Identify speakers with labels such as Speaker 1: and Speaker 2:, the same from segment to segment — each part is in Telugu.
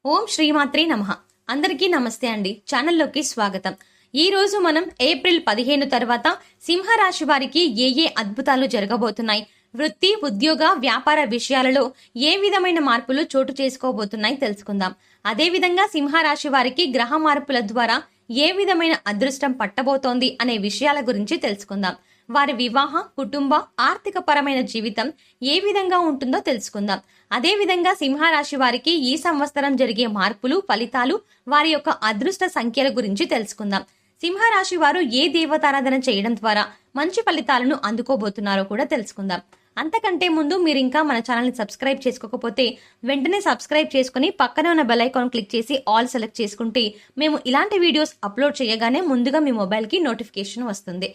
Speaker 1: ఓం శ్రీమాత్రే నమః. అందరికీ నమస్తే అండి. ఛానల్లోకి స్వాగతం. ఈ రోజు మనం ఏప్రిల్ 15 తర్వాత సింహరాశి వారికి ఏ అద్భుతాలు జరగబోతున్నాయి, వృత్తి, ఉద్యోగ, వ్యాపార విషయాలలో ఏ విధమైన మార్పులు చోటు చేసుకోబోతున్నాయి తెలుసుకుందాం. అదే విధంగా సింహరాశి వారికి గ్రహ మార్పుల ద్వారా ఏ విధమైన అదృష్టం పట్టబోతోంది అనే విషయాల గురించి తెలుసుకుందాం. వారి వివాహ, కుటుంబ, ఆర్థిక పరమైన జీవితం ఏ విధంగా ఉంటుందో తెలుసుకుందాం. అదే విధంగా సింహరాశి వారికి ఈ సంవత్సరం జరిగే మార్పులు, ఫలితాలు, వారి యొక్క అదృష్ట సంఖ్యల గురించి తెలుసుకుందాం. సింహరాశి వారు ఏ దేవతారాధన చేయడం ద్వారా మంచి ఫలితాలను అందుకోబోతున్నారో కూడా తెలుసుకుందాం. అంతకంటే ముందు మీరు ఇంకా మన ఛానల్ ని సబ్స్క్రైబ్ చేసుకోకపోతే వెంటనే సబ్స్క్రైబ్ చేసుకుని పక్కనే ఉన్న బెల్ ఐకాన్ క్లిక్ చేసి ఆల్ సెలెక్ట్ చేసుకుంటే మేము ఇలాంటి వీడియోస్ అప్లోడ్ చేయగానే ముందుగా మీ మొబైల్ కి నోటిఫికేషన్ వస్తుంది.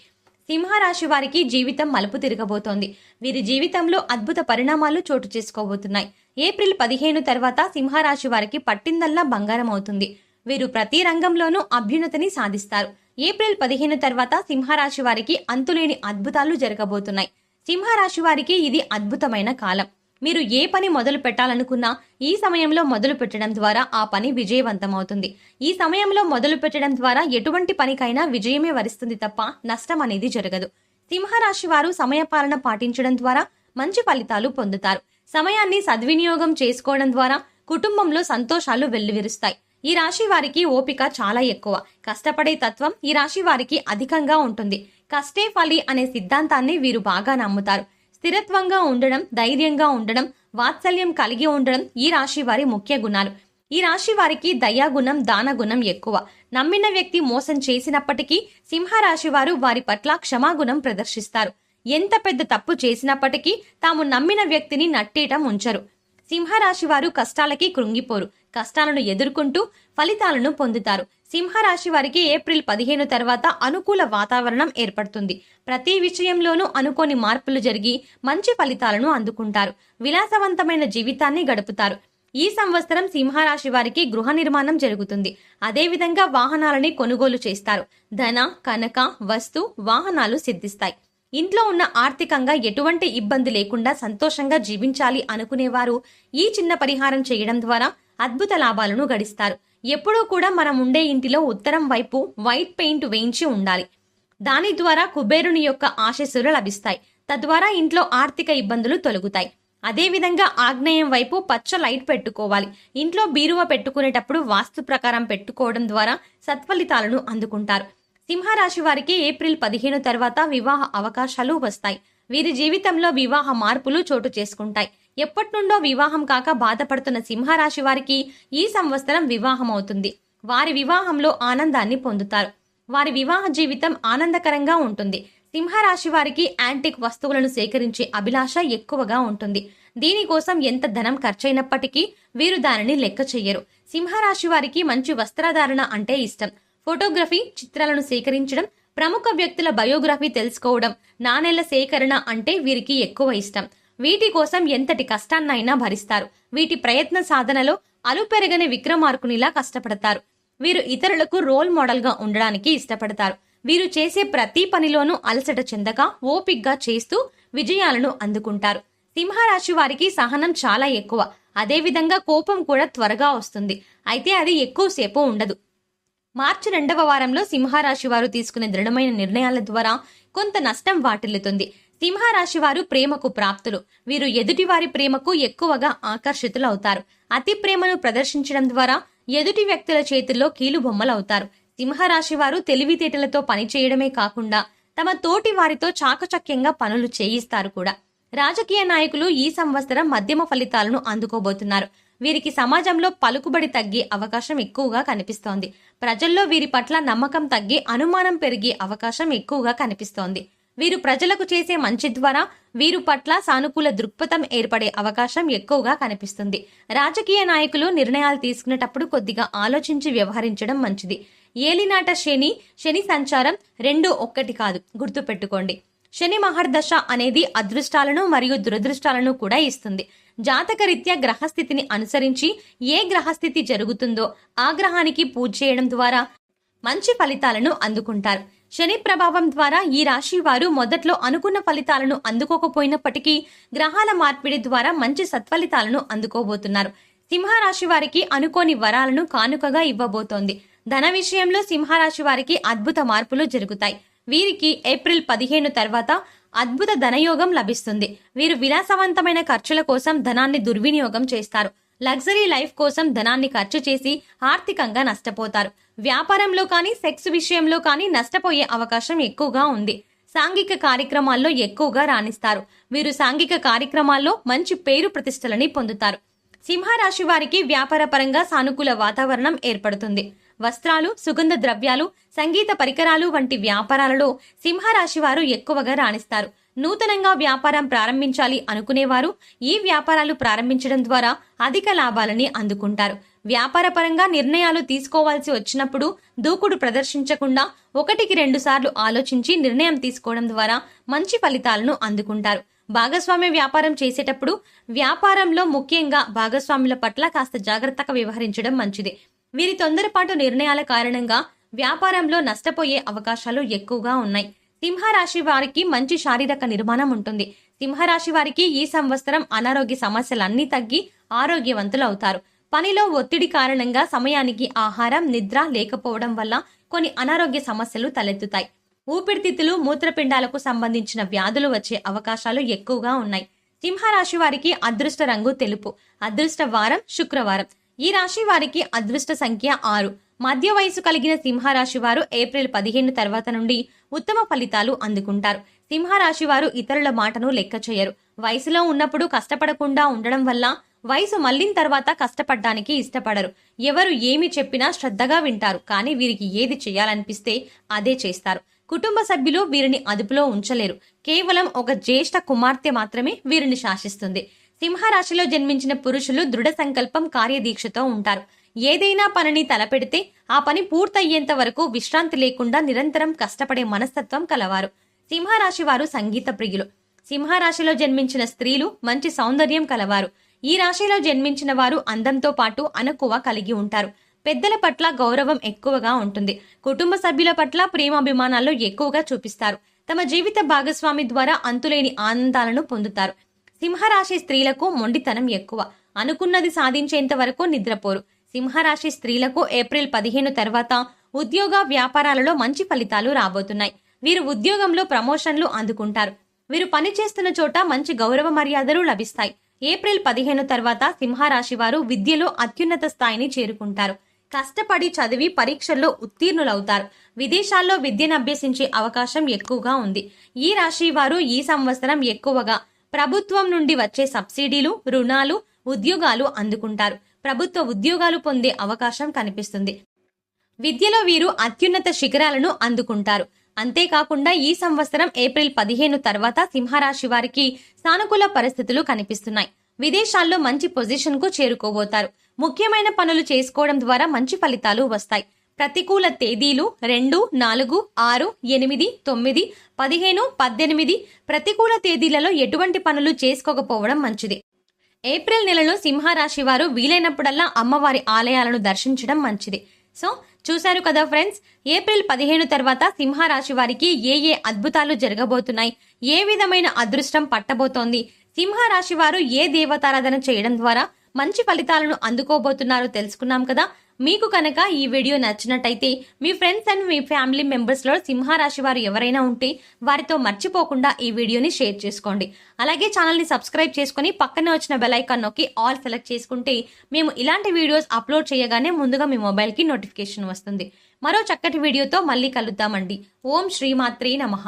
Speaker 1: సింహరాశి వారికి జీవితం మలుపు తిరగబోతోంది. వీరి జీవితంలో అద్భుత పరిణామాలు చోటు చేసుకోబోతున్నాయి. ఏప్రిల్ 15 తర్వాత సింహరాశి వారికి పట్టిందల్లా బంగారం అవుతుంది. వీరు ప్రతి రంగంలోనూ అభ్యున్నతిని సాధిస్తారు. ఏప్రిల్ 15 తర్వాత సింహరాశి వారికి అంతులేని అద్భుతాలు జరగబోతున్నాయి. సింహరాశి వారికి ఇది అద్భుతమైన కాలం. మీరు ఏ పని మొదలు పెట్టాలనుకున్నా ఈ సమయంలో మొదలు పెట్టడం ద్వారా ఆ పని విజయవంతమవుతుంది. ఈ సమయంలో మొదలు పెట్టడం ద్వారా ఎటువంటి పనికైనా విజయమే వరిస్తుంది తప్ప నష్టం అనేది జరగదు. సింహరాశి వారు సమయపాలన పాటించడం ద్వారా మంచి ఫలితాలు పొందుతారు. సమయాన్ని సద్వినియోగం చేసుకోవడం ద్వారా కుటుంబంలో సంతోషాలు వెల్లివిరుస్తాయి. ఈ రాశి వారికి ఓపిక చాలా ఎక్కువ. కష్టపడే తత్వం ఈ రాశి వారికి అధికంగా ఉంటుంది. కష్టే ఫలి అనే సిద్ధాంతాన్ని వీరు బాగా నమ్ముతారు. స్థిరత్వంగా ఉండడం, ధైర్యంగా ఉండడం, వాత్సల్యం కలిగి ఉండడం ఈ రాశి వారి ముఖ్య గుణాలు. ఈ రాశి వారికి దయాగుణం, దానగుణం ఎక్కువ. నమ్మిన వ్యక్తి మోసం చేసినప్పటికీ సింహరాశి వారు వారి పట్ల క్షమాగుణం ప్రదర్శిస్తారు. ఎంత పెద్ద తప్పు చేసినప్పటికీ తాము నమ్మిన వ్యక్తిని నట్టేయటం ఉంచరు. సింహరాశి వారు కష్టాలకి కృంగిపోరు. కష్టాలను ఎదుర్కొంటూ ఫలితాలను పొందుతారు. సింహరాశి వారికి ఏప్రిల్ 15 తర్వాత అనుకూల వాతావరణం ఏర్పడుతుంది. ప్రతి విషయంలోనూ అనుకోని మార్పులు జరిగి మంచి ఫలితాలను అందుకుంటారు. విలాసవంతమైన జీవితాన్ని గడుపుతారు. ఈ సంవత్సరం సింహరాశి వారికి గృహ నిర్మాణం జరుగుతుంది. అదేవిధంగా వాహనాలని కొనుగోలు చేస్తారు. ధన, కనక, వస్తు, వాహనాలు సిద్ధిస్తాయి. ఇంట్లో ఉన్న ఆర్థికంగా ఎటువంటి ఇబ్బంది లేకుండా సంతోషంగా జీవించాలి అనుకునేవారు ఈ చిన్న పరిహారం చేయడం ద్వారా అద్భుత లాభాలను గడిస్తారు. ఎప్పుడూ కూడా మనం ఉండే ఇంటిలో ఉత్తరం వైపు వైట్ పెయింట్ వేయించి ఉండాలి. దాని ద్వారా కుబేరుని యొక్క ఆశీస్సులు లభిస్తాయి. తద్వారా ఇంట్లో ఆర్థిక ఇబ్బందులు తొలగుతాయి. అదేవిధంగా ఆగ్నేయం వైపు పచ్చ లైట్ పెట్టుకోవాలి. ఇంట్లో బీరువా పెట్టుకునేటప్పుడు వాస్తు ప్రకారం పెట్టుకోవడం ద్వారా సత్ఫలితాలను అందుకుంటారు. సింహరాశి వారికి ఏప్రిల్ 15 తర్వాత వివాహ అవకాశాలు వస్తాయి. వీరి జీవితంలో వివాహ మార్పులు చోటు చేసుకుంటాయి. ఎప్పటి నుండో వివాహం కాక బాధపడుతున్న సింహరాశి వారికి ఈ సంవత్సరం వివాహం అవుతుంది. వారి వివాహంలో ఆనందాన్ని పొందుతారు. వారి వివాహ జీవితం ఆనందకరంగా ఉంటుంది. సింహరాశి వారికి యాంటిక్ వస్తువులను సేకరించే అభిలాష ఎక్కువగా ఉంటుంది. దీనికోసం ఎంత ధనం ఖర్చైనప్పటికీ వీరు దానిని లెక్క చెయ్యరు. సింహరాశి వారికి మంచి వస్త్రధారణ అంటే ఇష్టం. ఫోటోగ్రఫీ, చిత్రాలను సేకరించడం, ప్రముఖ వ్యక్తుల బయోగ్రఫీ తెలుసుకోవడం, నాణేల సేకరణ అంటే వీరికి ఎక్కువ ఇష్టం. వీటి కోసం ఎంతటి కష్టాన్నైనా భరిస్తారు. వీటి ప్రయత్న సాధనలో అలుపెరగని విక్రమార్కునిలా కష్టపడతారు. వీరు ఇతరులకు రోల్ మోడల్ గా ఉండడానికి ఇష్టపడతారు. వీరు చేసే ప్రతి పనిలోనూ అలసట చెందక ఓపిగ్గా చేస్తూ విజయాలను అందుకుంటారు. సింహరాశి వారికి సహనం చాలా ఎక్కువ. అదేవిధంగా కోపం కూడా త్వరగా వస్తుంది. అయితే అది ఎక్కువసేపు ఉండదు. మార్చి 2వ వారంలో సింహరాశి వారు తీసుకునే దృఢమైన నిర్ణయాల ద్వారా కొంత నష్టం వాటిల్లుతుంది. సింహరాశి వారు ప్రేమకు ప్రాప్తులు. వీరు ఎదుటి వారి ప్రేమకు ఎక్కువగా ఆకర్షితులవుతారు. అతి ప్రేమను ప్రదర్శించడం ద్వారా ఎదుటి వ్యక్తుల చేతుల్లో కీలుబొమ్మలవుతారు. సింహరాశి వారు తెలివితేటలతో పనిచేయడమే కాకుండా తమ తోటి వారితో చాకచక్యంగా పనులు చేయిస్తారు కూడా. రాజకీయ నాయకులు ఈ సంవత్సరం మధ్యమ ఫలితాలను అందుకోబోతున్నారు. వీరికి సమాజంలో పలుకుబడి తగ్గే అవకాశం ఎక్కువగా కనిపిస్తోంది. ప్రజల్లో వీరి పట్ల నమ్మకం తగ్గి అనుమానం పెరిగే అవకాశం ఎక్కువగా కనిపిస్తోంది. వీరు ప్రజలకు చేసే మంచి ద్వారా వీరు పట్ల సానుకూల దృక్పథం ఏర్పడే అవకాశం ఎక్కువగా కనిపిస్తుంది. రాజకీయ నాయకులు నిర్ణయాలు తీసుకునేటప్పుడు కొద్దిగా ఆలోచించి వ్యవహరించడం మంచిది. ఏలినాట శని సంచారం 2 ఒక్కటి కాదు, గుర్తుపెట్టుకోండి. శని మహర్దశ అనేది అదృష్టాలను మరియు దురదృష్టాలను కూడా ఇస్తుంది. జాతకరీత్యా గ్రహస్థితిని అనుసరించి ఏ గ్రహస్థితి జరుగుతుందో ఆ గ్రహానికి పూజ చేయడం ద్వారా మంచి ఫలితాలను అందుకుంటారు. శని ప్రభావం ద్వారా ఈ రాశి వారు మొదట్లో అనుకున్న ఫలితాలను అందుకోకపోయినప్పటికీ గ్రహాల మార్పిడి ద్వారా మంచి సత్ఫలితాలను అందుకోబోతున్నారు. సింహరాశి వారికి అనుకోని వరాలను కానుకగా ఇవ్వబోతోంది. ధన విషయంలో సింహరాశి వారికి అద్భుత మార్పులు జరుగుతాయి. వీరికి ఏప్రిల్ 15 తర్వాత అద్భుత ధనయోగం లభిస్తుంది. వీరు విలాసవంతమైన ఖర్చుల కోసం ధనాన్ని దుర్వినియోగం చేస్తారు. లగ్జరీ లైఫ్ కోసం ధనాన్ని ఖర్చు చేసి ఆర్థికంగా నష్టపోతారు. వ్యాపారంలో కానీ సెక్స్ విషయంలో కానీ నష్టపోయే అవకాశం ఎక్కువగా ఉంది. సాంఘిక కార్యక్రమాల్లో ఎక్కువగా రాణిస్తారు. వీరు సాంఘిక కార్యక్రమాల్లో మంచి పేరు ప్రతిష్టలని పొందుతారు. సింహరాశి వారికి వ్యాపారపరంగా సానుకూల వాతావరణం ఏర్పడుతుంది. వస్త్రాలు, సుగంధ ద్రవ్యాలు, సంగీత పరికరాలు వంటి వ్యాపారాలలో సింహరాశి వారు ఎక్కువగా రాణిస్తారు. నూతనంగా వ్యాపారం ప్రారంభించాలి అనుకునేవారు ఈ వ్యాపారాలు ప్రారంభించడం ద్వారా అధిక లాభాలని అందుకుంటారు. వ్యాపారపరంగా నిర్ణయాలు తీసుకోవాల్సి వచ్చినప్పుడు దూకుడు ప్రదర్శించకుండా 1-2 సార్లు ఆలోచించి నిర్ణయం తీసుకోవడం ద్వారా మంచి ఫలితాలను అందుకుంటారు. భాగస్వామ్య వ్యాపారం చేసేటప్పుడు వ్యాపారంలో ముఖ్యంగా భాగస్వాముల పట్ల కాస్త జాగ్రత్తగా వ్యవహరించడం మంచిది. వీరి తొందరపాటు నిర్ణయాల కారణంగా వ్యాపారంలో నష్టపోయే అవకాశాలు ఎక్కువగా ఉన్నాయి. సింహరాశి వారికి మంచి శారీరక నిర్మాణం ఉంటుంది. సింహరాశి వారికి ఈ సంవత్సరం అనారోగ్య సమస్యలన్నీ తగ్గి ఆరోగ్యవంతులు అవుతారు. పనిలో ఒత్తిడి కారణంగా సమయానికి ఆహారం, నిద్ర లేకపోవడం వల్ల కొన్ని అనారోగ్య సమస్యలు తలెత్తుతాయి. ఊపిరితిత్తులు, మూత్రపిండాలకు సంబంధించిన వ్యాధులు వచ్చే అవకాశాలు ఎక్కువగా ఉన్నాయి. సింహరాశి వారికి అదృష్ట రంగు తెలుపు. అదృష్ట వారం శుక్రవారం. ఈ రాశి వారికి అదృష్ట సంఖ్య 6. మధ్య వయసు కలిగిన సింహరాశి వారు ఏప్రిల్ 15 తర్వాత నుండి ఉత్తమ ఫలితాలు అందుకుంటారు. సింహరాశి వారు ఇతరుల మాటను లెక్క చేయరు. వయసులో ఉన్నప్పుడు కష్టపడకుండా ఉండడం వల్ల వయసు మళ్లిన తర్వాత కష్టపడడానికి ఇష్టపడరు. ఎవరు ఏమి చెప్పినా శ్రద్ధగా వింటారు. కానీ వీరికి ఏది చేయాలనిపిస్తే అదే చేస్తారు. కుటుంబ సభ్యులు వీరిని అదుపులో ఉంచలేరు. కేవలం ఒక జ్యేష్ఠ కుమార్తె మాత్రమే వీరిని శాసిస్తుంది. సింహరాశిలో జన్మించిన పురుషులు దృఢ సంకల్పం, కార్యదీక్షతో ఉంటారు. ఏదైనా పనిని తలపెడితే ఆ పని పూర్తయ్యేంత వరకు విశ్రాంతి లేకుండా నిరంతరం కష్టపడే మనస్తత్వం కలవారు. సింహరాశి వారు సంగీత ప్రియులు. సింహరాశిలో జన్మించిన స్త్రీలు మంచి సౌందర్యం కలవారు. ఈ రాశిలో జన్మించిన వారు అందంతో పాటు అణకువ కలిగి ఉంటారు. పెద్దల పట్ల గౌరవం ఎక్కువగా ఉంటుంది. కుటుంబ సభ్యుల పట్ల ప్రేమాభిమానాలు ఎక్కువగా చూపిస్తారు. తమ జీవిత భాగస్వామి ద్వారా అంతులేని ఆనందాలను పొందుతారు. సింహరాశి స్త్రీలకు మొండితనం ఎక్కువ. అనుకున్నది సాధించేంత వరకు నిద్రపోరు. సింహరాశి స్త్రీలకు ఏప్రిల్ 15 తర్వాత ఉద్యోగ వ్యాపారాలలో మంచి ఫలితాలు రాబోతున్నాయి. వీరు ఉద్యోగంలో ప్రమోషన్లు అందుకుంటారు. వీరు పనిచేస్తున్న చోట మంచి గౌరవ మర్యాదలు లభిస్తాయి. ఏప్రిల్ 15 తర్వాత సింహరాశి వారు విద్యలో అత్యున్నత స్థాయిని చేరుకుంటారు. కష్టపడి చదివి పరీక్షల్లో ఉత్తీర్ణులవుతారు. విదేశాల్లో విద్యను అభ్యసించే అవకాశం ఎక్కువగా ఉంది. ఈ రాశి వారు ఈ సంవత్సరం ఎక్కువగా ప్రభుత్వం నుండి వచ్చే సబ్సిడీలు, రుణాలు, ఉద్యోగాలు అందుకుంటారు. ప్రభుత్వ ఉద్యోగాలు పొందే అవకాశం కనిపిస్తుంది. విద్యలో వీరు అత్యున్నత శిఖరాలను అందుకుంటారు. అంతేకాకుండా ఈ సంవత్సరం ఏప్రిల్ 15 తర్వాత సింహరాశి వారికి సానుకూల పరిస్థితులు కనిపిస్తున్నాయి. విదేశాల్లో మంచి పొజిషన్ కు చేరుకోబోతారు. ముఖ్యమైన పనులు చేసుకోవడం ద్వారా మంచి ఫలితాలు వస్తాయి. ప్రతికూల తేదీలు 2, 4, 6, 8, 9, 15, 18 ప్రతికూల తేదీలలో ఎటువంటి పనులు చేసుకోకపోవడం మంచిది. ఏప్రిల్ నెలలో సింహరాశి వారు వీలైనప్పుడల్లా అమ్మవారి ఆలయాలను దర్శించడం మంచిది. సో చూశారు కదా ఫ్రెండ్స్, ఏప్రిల్ 15 తర్వాత సింహరాశి వారికి ఏ అద్భుతాలు జరగబోతున్నాయి, ఏ విధమైన అదృష్టం పట్టబోతోంది, సింహరాశి వారు ఏ దేవతారాధన చేయడం ద్వారా మంచి ఫలితాలను అందుకోబోతున్నారో తెలుసుకున్నాం కదా. మీకు కనుక ఈ వీడియో నచ్చినట్టయితే మీ ఫ్రెండ్స్ అండ్ మీ ఫ్యామిలీ మెంబర్స్ లో సింహరాశి వారు ఎవరైనా ఉంటే వారితో మర్చిపోకుండా ఈ వీడియోని షేర్ చేసుకోండి. అలాగే ఛానల్ ని సబ్స్క్రైబ్ చేసుకుని పక్కనే వచ్చిన బెల్ ఐకాన్ నొక్కి ఆల్ సెలెక్ట్ చేసుకుంటే మేము ఇలాంటి వీడియోస్ అప్లోడ్ చేయగానే ముందుగా మీ మొబైల్ కి నోటిఫికేషన్ వస్తుంది. మరో చక్కటి వీడియోతో మళ్ళీ కలుద్దామండి. ఓం శ్రీమాత్రే నమః.